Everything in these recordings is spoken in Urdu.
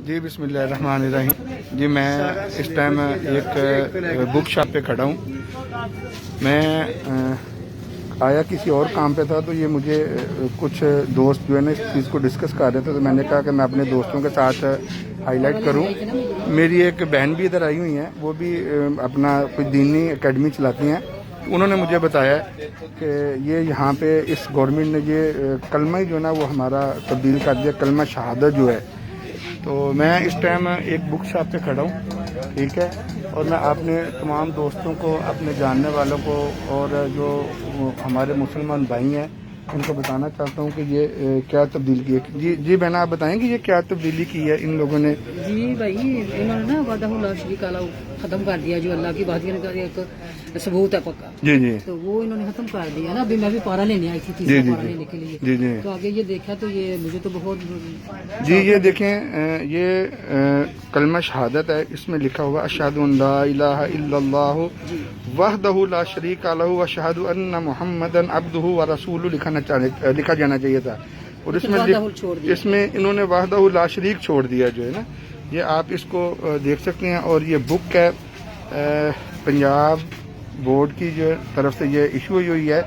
جی بسم اللہ الرحمن الرحیم. جی میں اس ٹائم ایک بک شاپ پہ کھڑا ہوں. میں آیا کسی اور کام پہ تھا تو یہ مجھے کچھ دوست جو ہے نا اس چیز کو ڈسکس کر رہے تھے تو میں نے کہا کہ میں اپنے دوستوں کے ساتھ ہائی لائٹ کروں. میری ایک بہن بھی ادھر آئی ہوئی ہیں, وہ بھی اپنا کوئی دینی اکیڈمی چلاتی ہیں. انہوں نے مجھے بتایا کہ یہ یہاں پہ اس گورنمنٹ نے یہ کلمہ جو ہے نا وہ ہمارا تبدیل کر دیا, کلمہ شہادت جو ہے. تو میں اس ٹائم ایک بک شاپ پہ کھڑا ہوں, ٹھیک ہے, اور میں اپنے تمام دوستوں کو, اپنے جاننے والوں کو اور جو ہمارے مسلمان بھائی ہیں ان کو بتانا چاہتا ہوں کہ یہ کیا تبدیلی کی ہے. جی بہن آپ بتائیں گے یہ کیا تبدیلی کی ہے ان لوگوں نے؟ جی بھائی انہوں نے نا وحدہ لا شریک اللہ ختم کر دیا, جو اللہ کی وحدانیت کا ایک ثبوت ہے پکا. جی جی تو وہ انہوں نے ختم کر دیا نا. ابھی میں بھی پارا لینے آئی تھی, تیسرا پارا لینے کے لیے. جی جی تو آگے یہ دیکھا تو یہ مجھے تو بہت جی یہ دیکھیں یہ کلمہ شہادت ہے. اس میں لکھا ہوا اشہد ان لا الہ الا اللہ وحدہ لا شریک لہ واشہد ان محمدا عبدہ ورسولہ لکھا جانا چاہیے تھا. اور اس میں انہوں نے وحدہ لا شریک چھوڑ دیا جو ہے نا. یہ آپ اس کو دیکھ سکتے ہیں. اور یہ بک ہے پنجاب بورڈ کی جو طرف سے یہ ایشو ہوئی ہے,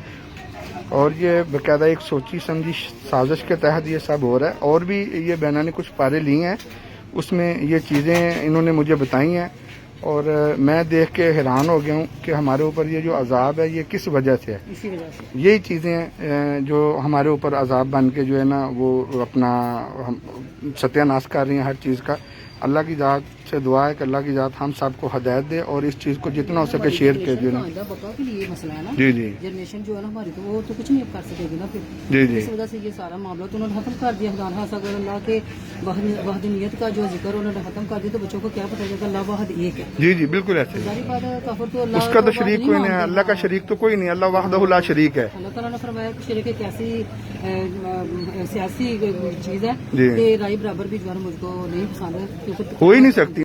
اور یہ باقاعدہ ایک سوچی سمجھی سازش کے تحت یہ سب ہو رہا ہے. اور بھی یہ بہنوں نے کچھ پارے لیے ہیں, اس میں یہ چیزیں انہوں نے مجھے بتائی ہیں, اور میں دیکھ کے حیران ہو گیا ہوں کہ ہمارے اوپر یہ جو عذاب ہے یہ کس وجہ سے ہے. اسی وجہ سے یہی چیزیں جو ہمارے اوپر عذاب بن کے جو ہے نا وہ اپنا ستیہ ناش کر رہی ہیں ہر چیز کا. اللہ کی ذات سے دعا ہے کہ اللہ کی ذات ہم سب کو ہدایت دے اور اس چیز کو جتنا ہو سکے شیئر کر دیں. یہ مسئلہ ہے نا. جی جی جنریشن جو ہے نا ہماری, تو وہ تو کچھ نہیں کر سکے گی نا پھر. جی جی اس وجہ سے یہ سارا معاملہ تو انہوں نے ختم کر دیا. اگر اللہ کے وحدانیت کا جو ذکر انہوں نے ختم کر دیا تو بچوں کو کیا پتہ چلے گا اللہ واحد ایک ہے. جی جی بالکل ایسے ظاہر بات ہے, کافر تو اللہ اس کا تو شریک کوئی نہیں ہے, اللہ کا شریک تو کوئی نہیں, اللہ وحدہ لا شریک ہے. اللہ تعالیٰ نے فرمایا کہ شریک ایک ایسی سیاسی چیز ہے جی کہ رائے برابر بھی جو ہے مجھ کو نہیں پسند ہے, ہو ہی نہیں سکتی.